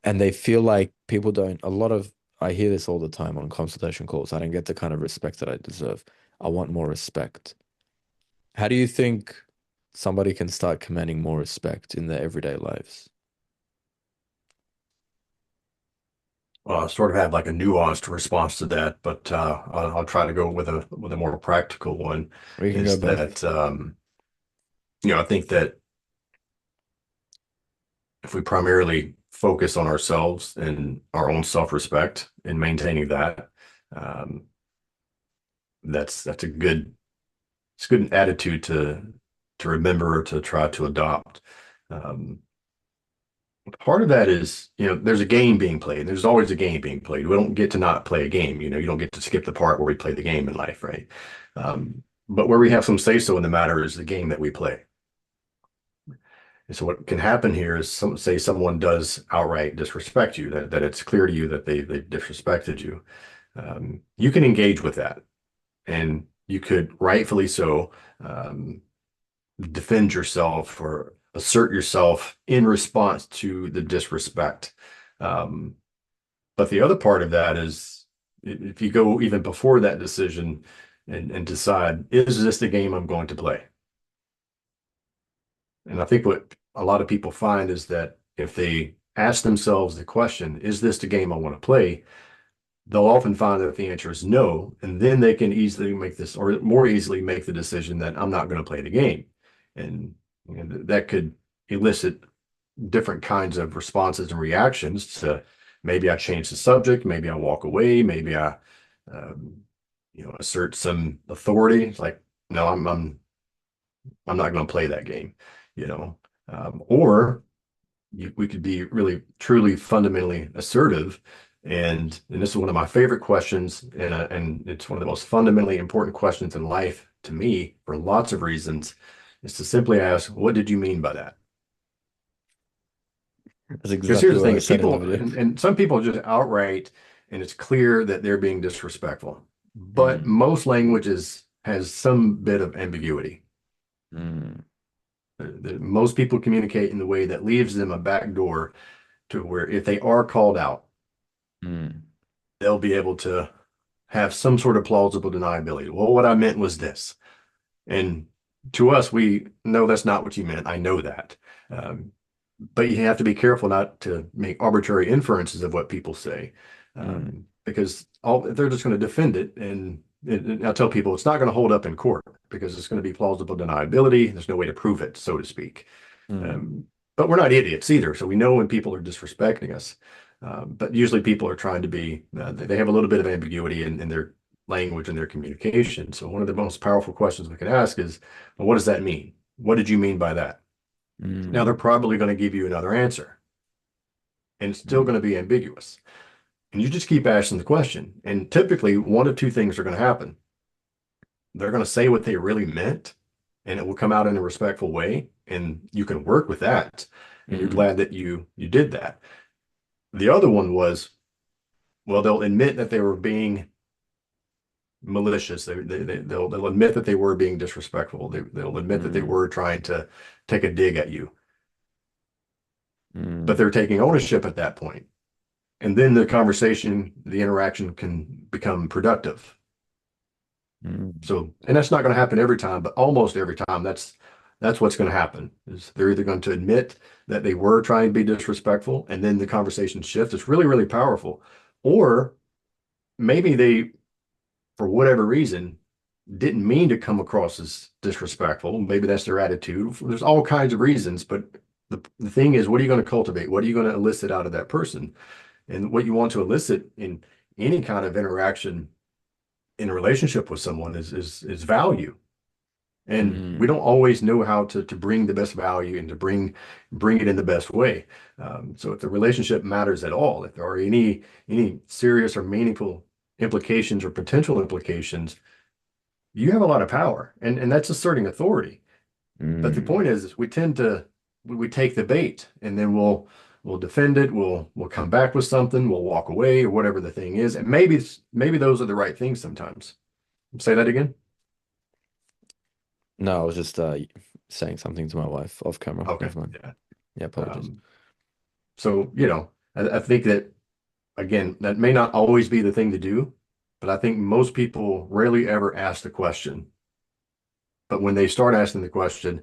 And they feel like people don't, a lot of, I hear this all the time on consultation calls. I don't get the kind of respect that I deserve. I want more respect. How do you think somebody can start commanding more respect in their everyday lives? Well, I sort of have like a nuanced response to that, but I'll try to go with a more practical one. We can go Is both. that I think that if we primarily focus on ourselves and our own self-respect and maintaining that, um, that's a good it's a good attitude to remember to try to adopt. Um, Part of that is, there's a game being played. There's always a game being played. We don't get to not play a game. You don't get to skip the part where we play the game in life, right? But where we have some say so in the matter is the game that we play. And so what can happen here is say someone does outright disrespect you, that it's clear to you that they disrespected you. You can engage with that, and you could rightfully so um, defend yourself or assert yourself in response to the disrespect. Um, but the other part of that is if you go even before that decision and decide, is this the game I'm going to play? And I think what a lot of people find is that if they ask themselves the question, is this the game I want to play? They'll often find that the answer is no. And then they can easily make this or more easily make the decision that I'm not going to play the game. And that could elicit different kinds of responses and reactions to maybe I change the subject, maybe I walk away, maybe I um, assert some authority. It's like, no, I'm not going to play that game, you know. Or we could be really truly fundamentally assertive. And this is one of my favorite questions, and it's one of the most fundamentally important questions in life to me for lots of reasons, is to simply ask, what did you mean by that? That's Because here's exactly the what thing I is said in the people, video. and some people just outright, and it's clear that they're being disrespectful. But Mm, most languages has some bit of ambiguity. mm, Most people communicate in the way that leaves them a back door to where if they are called out, mm, they'll be able to have some sort of plausible deniability. Well, what I meant was this. And to us, we know that's not what you meant. I know that. Um, but you have to be careful not to make arbitrary inferences of what people say, mm, because they're just going to defend it. And I tell people it's not going to hold up in court because it's going to be plausible deniability. There's no way to prove it, so to speak. Mm, Um, but we're not idiots either, so we know when people are disrespecting us. But usually people are trying to be, they have a little bit of ambiguity in their language and their communication. So one of the most powerful questions we can ask is, well, what does that mean? What did you mean by that? Now they're mm, probably going to give you another answer, and it's still going mm, to be ambiguous. And you just keep asking the question. And typically, one of two things are going to happen. They're going to say what they really meant, and it will come out in a respectful way, and you can work with that. And you're mm, glad that you did that. The other one was, well, they'll admit that they were being malicious. They'll admit that they were being disrespectful. They'll admit that they mm, were trying to take a dig at you, but mm, they're taking ownership at that point. And then the conversation, the interaction can become productive. mm, So, and that's not going to happen every time, but almost every time that's what's going to happen is they're either going to admit that they were trying to be disrespectful and then the conversation shifts. It's really, really powerful. Or maybe they, for whatever reason, didn't mean to come across as disrespectful. Maybe that's their attitude. There's all kinds of reasons, but the thing is, what are you going to cultivate? What are you going to elicit out of that person? And what you want to elicit in any kind of interaction in a relationship with someone is value. And we mm, don't always know how to bring the best value and to bring it in the best way. So if the relationship matters at all, if there are any serious or meaningful implications or potential implications, you have a lot of power, and that's asserting authority. But the mm. point is we tend to we take the bait, and then we'll defend it. We'll come back with something. We'll walk away or whatever the thing is, and maybe those are the right things sometimes. Say that again. No, I was just saying something to my wife off camera. Okay. Never mind. Yeah. Yeah, apologies. Um, so, I think that, again, that may not always be the thing to do, but I think most people rarely ever ask the question. But when they start asking the question,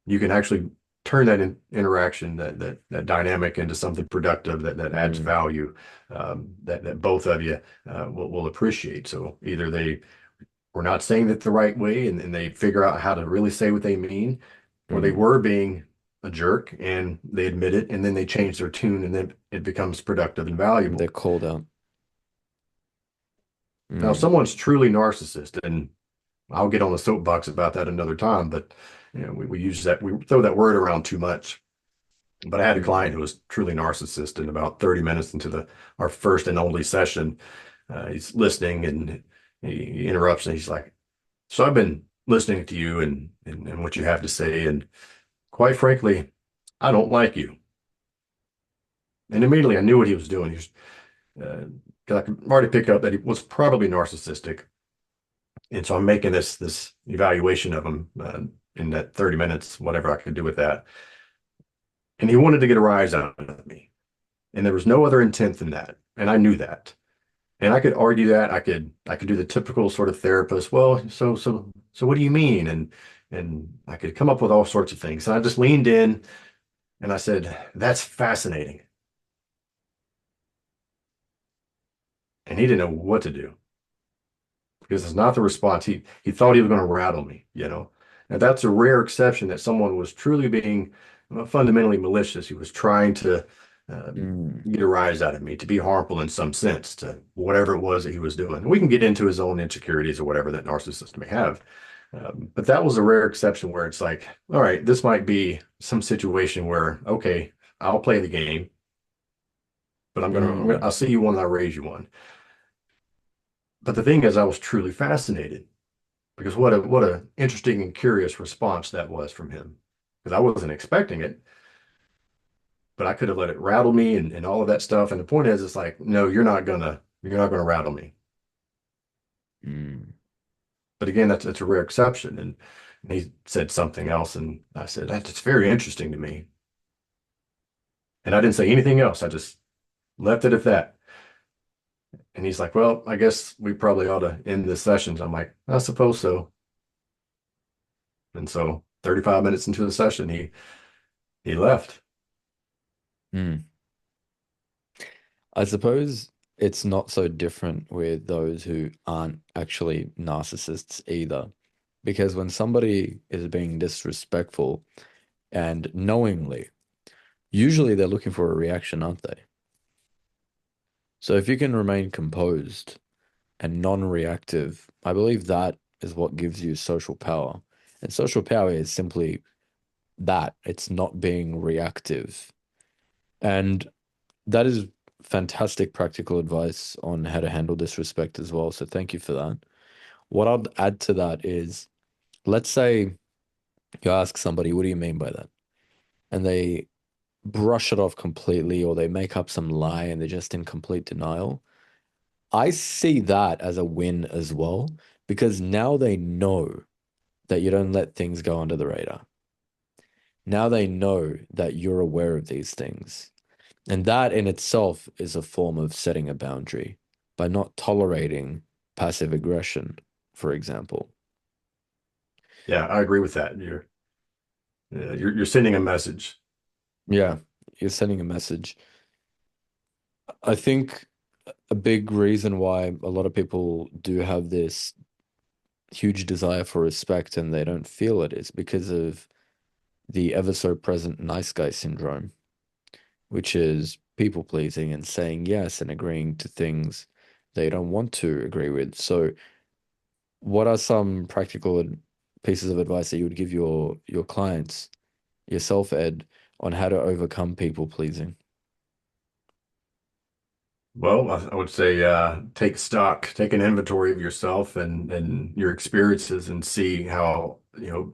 you can actually turn that interaction, that dynamic into something productive that adds Mm, value, that both of you will appreciate. So either they were not saying it the right way and they figure out how to really say what they mean, or they mm. were being a jerk and they admit it and then they change their tune and then it becomes productive and They're valuable. called out. Now, if Mm, someone's truly narcissist, and I'll get on the soapbox about that another time, but we use we throw that word around too much. But I had a client mm, who was truly narcissist, and about 30 minutes into the our first and only session, he's listening and he interrupts and he's like, "So I've been listening to you and what you have to say, and quite frankly, I don't like you." And immediately I knew what he was doing. He was, because I could already pick up that he was probably narcissistic. And so I'm making this evaluation of him in that 30 minutes, whatever I could do with that. And he wanted to get a rise out of me. And there was no other intent than that. And I knew that. And I could argue that. I could do the typical sort of therapist. Well, so what do you mean? And I could come up with all sorts of things. And I just leaned in and I said, that's fascinating. And he didn't know what to do because it's not the response. He thought he was going to rattle me. And that's a rare exception that someone was truly being fundamentally malicious. He was trying to mm, get a rise out of me, to be harmful in some sense to whatever it was that he was doing. And we can get into his own insecurities or whatever that narcissist may have. But that was a rare exception where it's like, all right, this might be some situation where, okay, I'll play the game, but I'll mm, see you one and I'll raise you one. But the thing is, I was truly fascinated because what a interesting and curious response that was from him. Because I wasn't expecting it, but I could have let it rattle me and all of that stuff. And the point is, it's like, no, you're not gonna rattle me. mm, But again, that's a rare exception. And he said something else, and I said, that's very interesting to me. And I didn't say anything else. I just left it at that. And he's like, well, I guess we probably ought to end this session. So I'm like, I suppose so. And so 35 minutes into the session, he left. mm. I suppose. it's not so different with those who aren't actually narcissists either. Because when somebody is being disrespectful and knowingly, usually they're looking for a reaction, aren't they? So if you can remain composed and non-reactive, I believe that is what gives you social power. And social power is simply that. It's not being reactive. And that is fantastic practical advice on how to handle disrespect as well. So thank you for that. What I'd add to that is, let's say you ask somebody, what do you mean by that? And they brush it off completely, or they make up some lie and they're just in complete denial. I see that as a win as well, because now they know that you don't let things go under the radar. Now they know that you're aware of these things. And that in itself is a form of setting a boundary by not tolerating passive aggression, for example. Yeah, I agree with that. You're sending a message. Yeah, you're sending a message. I think a big reason why a lot of people do have this huge desire for respect and they don't feel it is because of the ever so present nice guy syndrome, which is people pleasing and saying yes and agreeing to things they don't want to agree with. So, what are some practical pieces of advice that you would give your clients, yourself, Ed, on how to overcome people pleasing? Well, I would say take stock, take an inventory of yourself and your experiences and see how,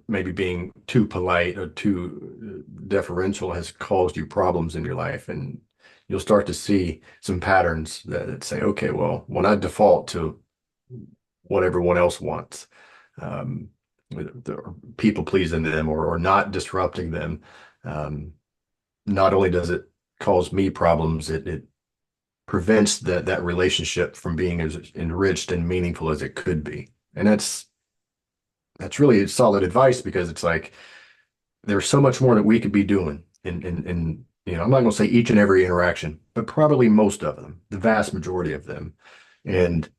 maybe being too polite or too deferential has caused you problems in your life. And you'll start to see some patterns that say, okay, well, when I default to what everyone else wants, um, people pleasing them or not disrupting them, um, not only does it cause me problems, it prevents that relationship from being as enriched and meaningful as it could be. And that's really solid advice because it's like there's so much more that we could be doing in I'm not going to say each and every interaction, but probably most of them, the vast majority of them. And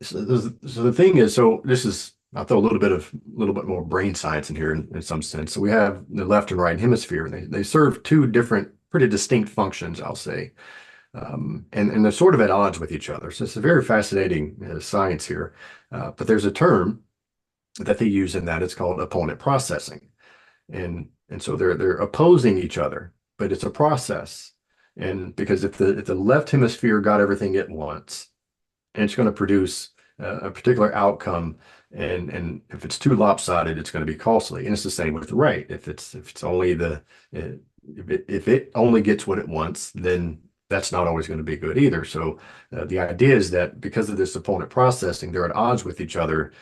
so the thing is, so this is I'll throw a little bit more brain science in here in some sense. So we have the left and right hemisphere, and they serve two different, pretty distinct functions, I'll say. And they're sort of at odds with each other. So it's a very fascinating science here. But there's a term that they use in that it's called opponent processing, and so they're opposing each other, but it's a process. And because if the left hemisphere got everything it wants, and it's going to produce a particular outcome, and if it's too lopsided, it's going to be costly. And it's the same with the right. If it's only if it only gets what it wants, then that's not always going to be good either. So the idea is that because of this opponent processing, they're at odds with each other.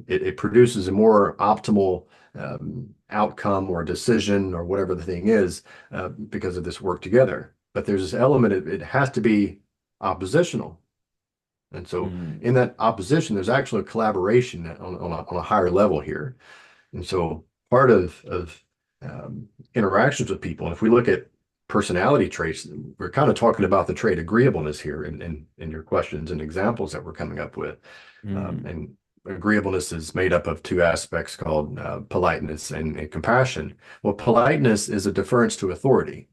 It produces a more optimal outcome or decision or whatever the thing is because of this work together. But there's this element, it has to be oppositional. And so Mm, in that opposition, there's actually a collaboration on a higher level here. And so part of interactions with people, and if we look at personality traits, we're kind of talking about the trait agreeableness here in your questions and examples that we're coming up with. mm, And agreeableness is made up of two aspects called politeness and compassion. Well, politeness is a deference to authority.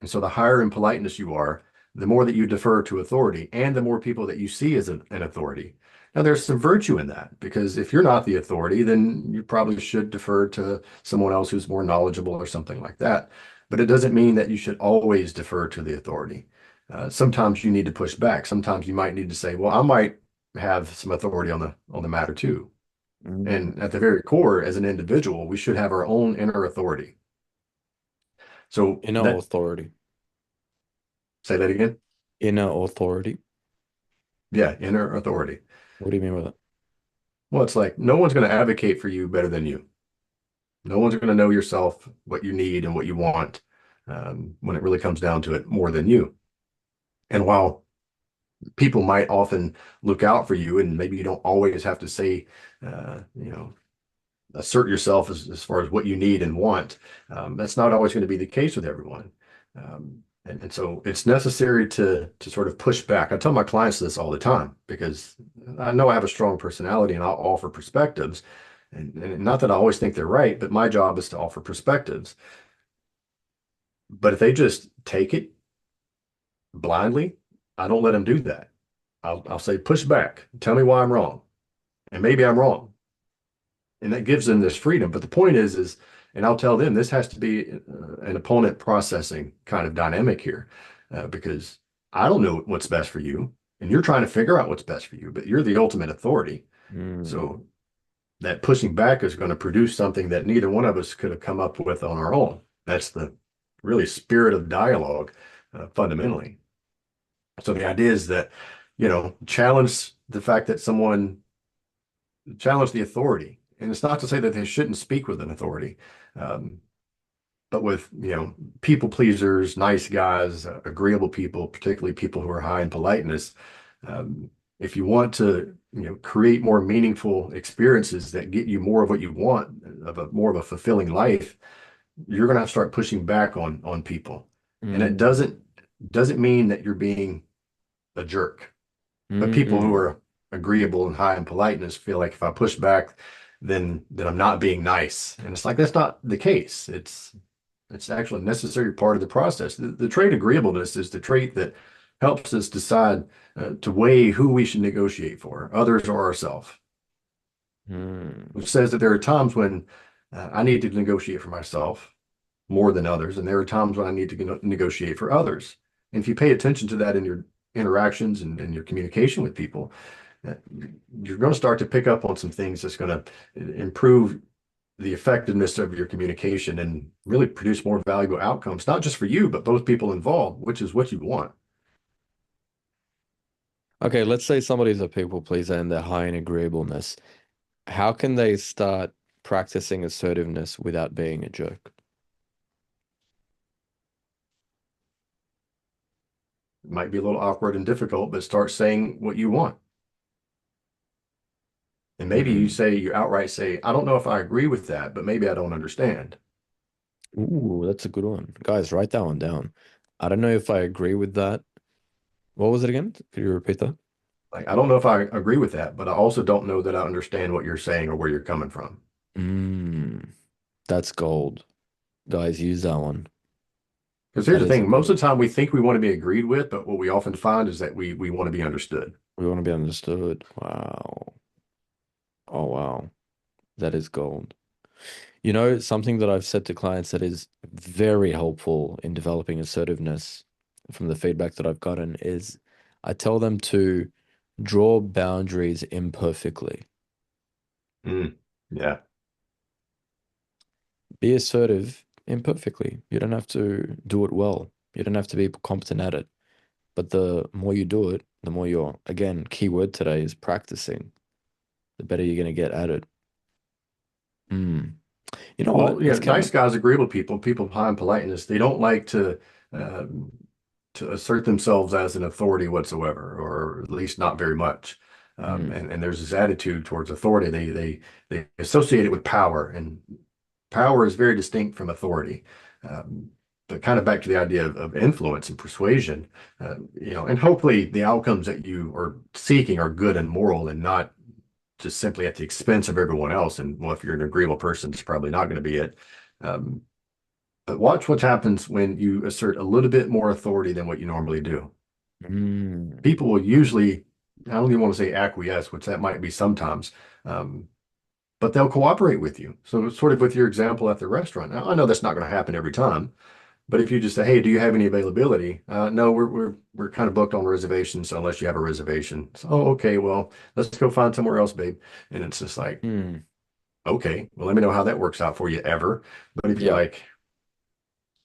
And so the higher in politeness you are, the more that you defer to authority and the more people that you see as an authority. Now, there's some virtue in that because if you're not the authority, then you probably should defer to someone else who's more knowledgeable or something like that. But it doesn't mean that you should always defer to the authority. Sometimes you need to push back. Sometimes you might need to say, well, I might have some authority on the matter too. And mm. at the very core, as an individual, we should have our own inner authority. So Inner that authority. say that again. Inner authority. Yeah, inner authority. What do you mean with that? Well, it's like no one's going to advocate for you better than you. No one's going to know yourself, what you need and what you want, when it really comes down to it, more than you. And while people might often look out for you, and maybe you don't always have to say, assert yourself as far as what you need and want, that's not always going to be the case with everyone. Um, And so it's necessary to sort of push back. I tell my clients this all the time because I know I have a strong personality and I'll offer perspectives. And not that I always think they're right, but my job is to offer perspectives. But if they just take it blindly, I don't let them do that. I'll say, push back, tell me why I'm wrong. And maybe I'm wrong. And that gives them this freedom. But the point is, and I'll tell them this has to be an opponent processing kind of dynamic here, because I don't know what's best for you, and you're trying to figure out what's best for you, but you're the ultimate authority. Mm. So that pushing back is going to produce something that neither one of us could have come up with on our own. That's the really spirit of dialogue, fundamentally. So the idea is that, challenge the fact that someone challenge the authority. And it's not to say that they shouldn't speak with an authority, um, but with, people pleasers, nice guys, agreeable people, particularly people who are high in politeness. Um, if you want to, create more meaningful experiences that get you more of what you want, of a more of a fulfilling life, you're going to have to start pushing back on people. And it Mm. doesn't mean that you're being a jerk. But people who Mm. are agreeable and high in politeness feel like if I push back, then I'm not being nice. And it's like that's not the case. It's actually a necessary part of the process. The trait agreeableness is the trait that helps us decide to weigh who we should negotiate for, others or ourselves, Mm. which says that there are times when I need to negotiate for myself more than others, and there are times when I need to negotiate for others. And if you pay attention to that in your interactions and your communication with people, uh, you're going to start to pick up on some things that's going to improve the effectiveness of your communication and really produce more valuable outcomes, not just for you, but both people involved, which is what you want. Okay, let's say somebody's a people pleaser and they're high in agreeableness. How can they start practicing assertiveness without being a jerk? It might be a little awkward and difficult, but start saying what you want. And maybe Mm. you outright say, I don't know if I agree with that, but maybe I don't understand. Ooh, that's a good one. Guys, write that one down. I don't know if I agree with that. What was it again? Could you repeat that? Like, I don't know if I agree with that, but I also don't know that I understand what you're saying or where you're coming from. Mm, that's gold. Guys, use that one. Because here's That the is a thing, good most of one. the time we think we want to be agreed with, but what we often find is that we want to be understood. We want to be understood. Wow. Oh, wow. That is gold. You know, something that I've said to clients that is very helpful in developing assertiveness from the feedback that I've gotten is I tell them to draw boundaries imperfectly. Mm, yeah. Be assertive imperfectly. You don't have to do it well. You don't have to be competent at it. But the more you do it, the more you're, again, key word today is practicing, the better you're going to get at it. Mm. You know Well, what? It's nice coming. guys, agreeable people, people of high in politeness, they don't like um, to assert themselves as an authority whatsoever, or at least not very much. Mm. And there's this attitude towards authority. They associate it with power, and power is very distinct from authority. Um, but kind of back to the idea of influence and persuasion, and hopefully the outcomes that you are seeking are good and moral and not just simply at the expense of everyone else. And well, if you're an agreeable person, it's probably not going to be it. Um, but watch what happens when you assert a little bit more authority than what you normally do. Mm. People will usually, I don't even want to say acquiesce, which that might be sometimes, um, but they'll cooperate with you. So, sort of with your example at the restaurant. Now, I know that's not going to happen every time, but if you just say, "Hey, do you have any availability?" No, we're kind of booked on reservations, so unless you have a reservation. So, oh, okay, well, let's go find somewhere else, babe. And it's just like, Mm. okay, well, let me know how that works out for you ever. But if you're Yeah. like,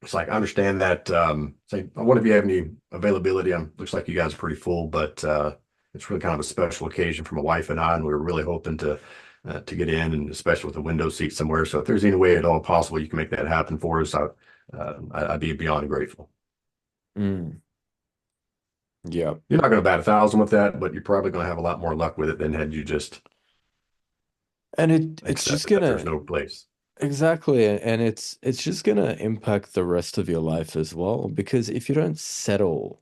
it's like, I understand that, say, I wonder if you have any availability. Looks like you guys are pretty full, but it's really kind of a special occasion for my wife and I, and we are really hoping to get in, and especially with a window seat somewhere. So if there's any way at all possible you can make that happen for us, I'd be beyond grateful. Mm. Yeah. You're not going to bat 1,000 with that, but you're probably going to have a lot more luck with it than had you just And it's just accepted that there's gonna no place. Exactly, and it's just gonna impact the rest of your life as well. Because if you don't settle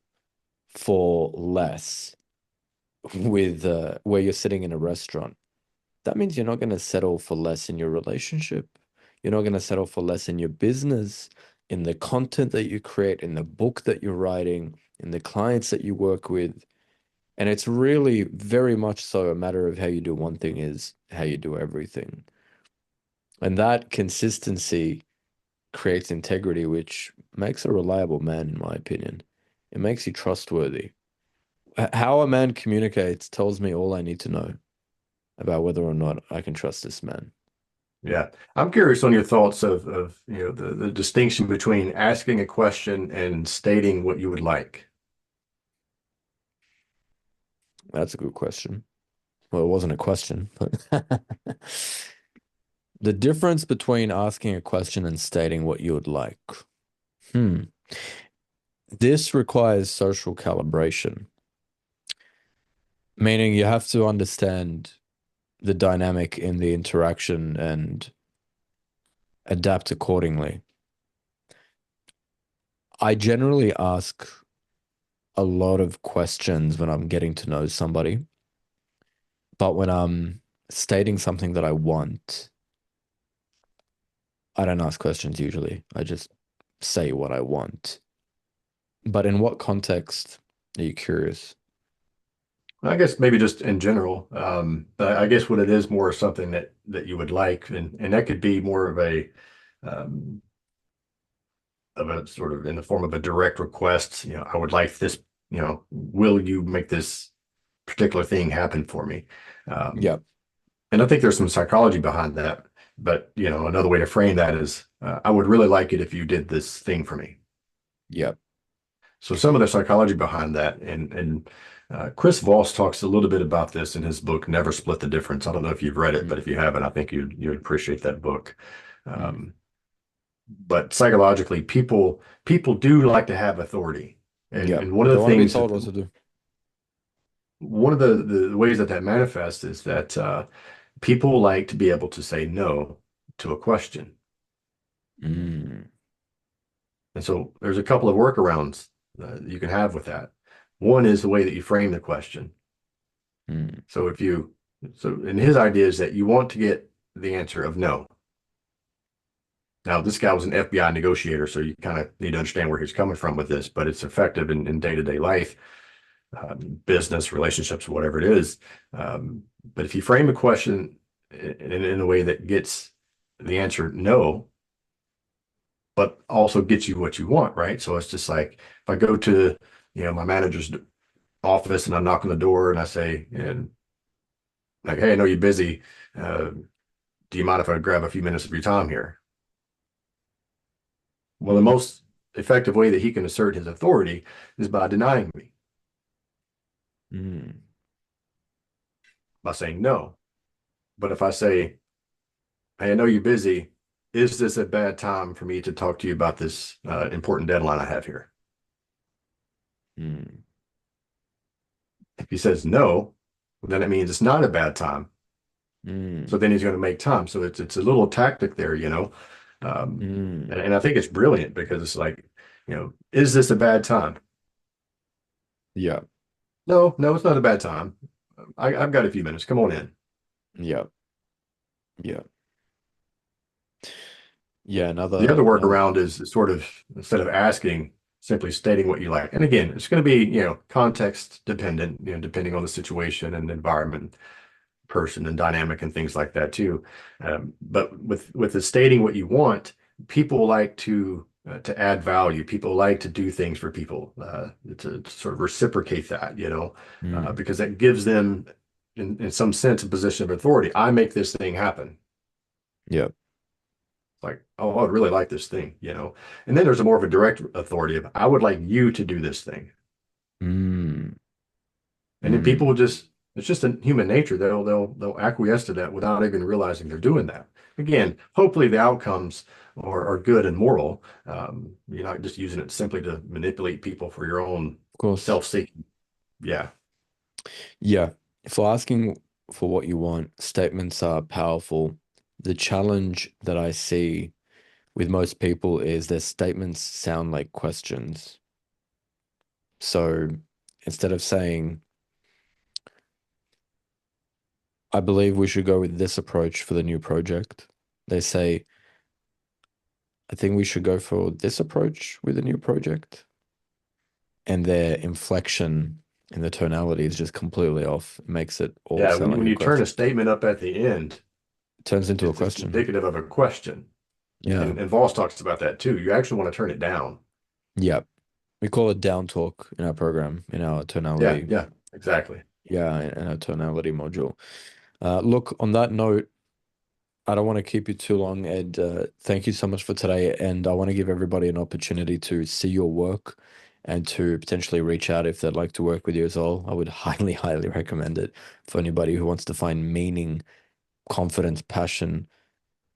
for less with where you're sitting in a restaurant, that means you're not gonna settle for less in your relationship. You're not gonna settle for less in your business, in the content that you create, in the book that you're writing, in the clients that you work with. And it's really very much so a matter of how you do one thing is how you do everything. And that consistency creates integrity, which makes a reliable man, in my opinion. It makes you trustworthy. How a man communicates tells me all I need to know about whether or not I can trust this man. Yeah. I'm curious on your thoughts of the distinction between asking a question and stating what you would like. That's a good question. Well, it wasn't a question, but the difference between asking a question and stating what you would like. Hmm. This requires social calibration, meaning you have to understand the dynamic in the interaction and adapt accordingly. I generally ask a lot of questions when I'm getting to know somebody, but when I'm stating something that I want, I don't ask questions usually. I just say what I want. But in what context are you curious? I guess maybe just in general. But I guess what it is more something that you would like, and that could be more um, of a sort of in the form of a direct request. I would like this. Will you make this particular thing happen for me? Um, Yep, and I think there's some psychology behind that. But another way to frame that is, I would really like it if you did this thing for me. yep. So some of the psychology behind that, and Chris Voss talks a little bit about this in his book, Never Split the Difference. I don't know if you've read it, but Mm, if you haven't, I think you'd appreciate that book. mm. Um, but psychologically, people do like to have authority, and Yep. and one of They the want to be things told that what to do. one of the ways that manifests is that people like to be able to say no to a question. Mm, And so there's a couple of workarounds you can have with that. One is the way that you frame the question. mm, So if you, so and his idea is that you want to get the answer of no. Now, this guy was an FBI negotiator, so you kind of need to understand where he's coming from with this, but it's effective in day-to-day life, business, relationships, whatever it is. But if you frame a question in a way that gets the answer no, but also gets you what you want, right? So it's just like if I go to, my manager's office and I knock on the door and I say, and like, hey, I know you're busy. Uh, do you mind if I grab a few minutes of your time here? Well, the mm, most effective way that he can assert his authority is by denying me, mm, by saying no. But if I say, hey, I know you're busy, is this a bad time for me to talk to you about this important deadline I have here? mm, If he says no, then it means it's not a bad time. So mm, then he's going to make time. So it's a little tactic there. Um, and, mm. and I think it's brilliant because it's like, is this a bad time? Yep, No, no, it's not a bad time. I've got a few minutes. Come on in. yep, yep. Yeah, The other another. workaround is sort of instead of asking, simply stating what you like. And again, it's going to be, context dependent, depending on the situation and environment, person and dynamic and things like that too. But with the stating what you want, people like to add value. People like to do things for people to sort of reciprocate that, Mm, because that gives them, in some sense, a position of authority. I make this thing happen. yep. Like, oh, I'd really like this thing. And then there's a more of a direct authority of, I would like you to do this thing. Mm, And then people will mm. just, it's just in human nature. They'll acquiesce to that without even realizing they're doing that. Again, hopefully the outcomes are good and moral. You're not just using it simply to manipulate people for your own Of course. self-seeking. Yeah. Yeah. For asking for what you want, statements are powerful. the challenge that I see with most people is their statements sound like questions. So instead of saying, I believe we should go with this approach for the new project, they say, I think we should go for this approach with the new project. And their inflection and the tonality is just completely off. It makes it all Yeah, sound like when a you turn a question. statement up at the end, It turns into a it's question. indicative of a question. Yeah. And Voss talks about that too. You actually want to turn it down. Yeah. We call it down talk in our program, in our Yeah, tonality. yeah, exactly. Yeah, in our tonality module. Look, on that note, I don't want to keep you too long, Ed. Thank you so much for today. And I want to give everybody an opportunity to see your work and to potentially reach out if they'd like to work with you as well. I would highly, highly recommend it for anybody who wants to find meaning, confidence, passion,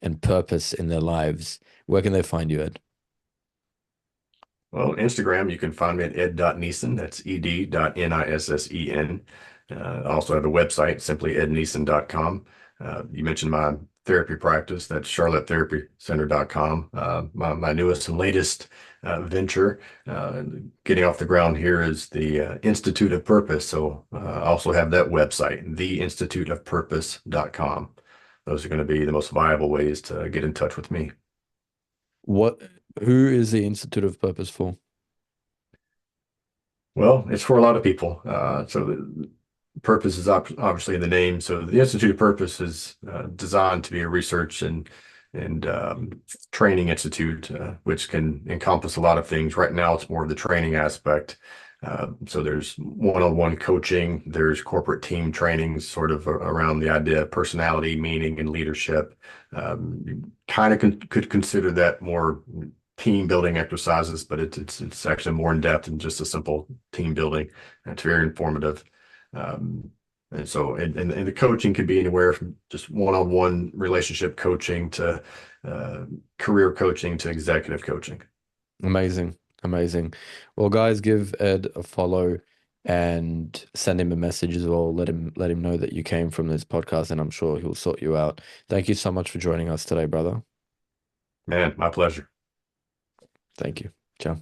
and purpose in their lives. Where can they find you, Ed? Well, Instagram, you can find me at ed.nissen. That's ed.nissen. I also have a website, simply ednissen.com. You mentioned my therapy practice. That's charlottetherapycenter.com. My newest and latest venture uh, getting off the ground here is the Institute of Purpose. So I also have that website, theinstituteofpurpose.com. Those are going to be the most viable ways to get in touch with me. What, who is the Institute of Purpose for? Well, it's for a lot of people. So the purpose is obviously in the name. So the Institute of Purpose is designed to be a research and training institute, which can encompass a lot of things. Right now, it's more of the training aspect. So there's one-on-one coaching, there's corporate team trainings, sort of around the idea of personality, meaning, and leadership. You kind of could consider that more team building exercises, but it's actually more in depth than just a simple team building. It's very informative. Um, and the coaching could be anywhere from just one-on-one relationship coaching to career coaching to executive coaching. Amazing. Amazing. Well, guys, give Ed a follow and send him a message as well. Let him know that you came from this podcast, and I'm sure he'll sort you out. Thank you so much for joining us today, brother. Man, my pleasure. Thank you. Ciao.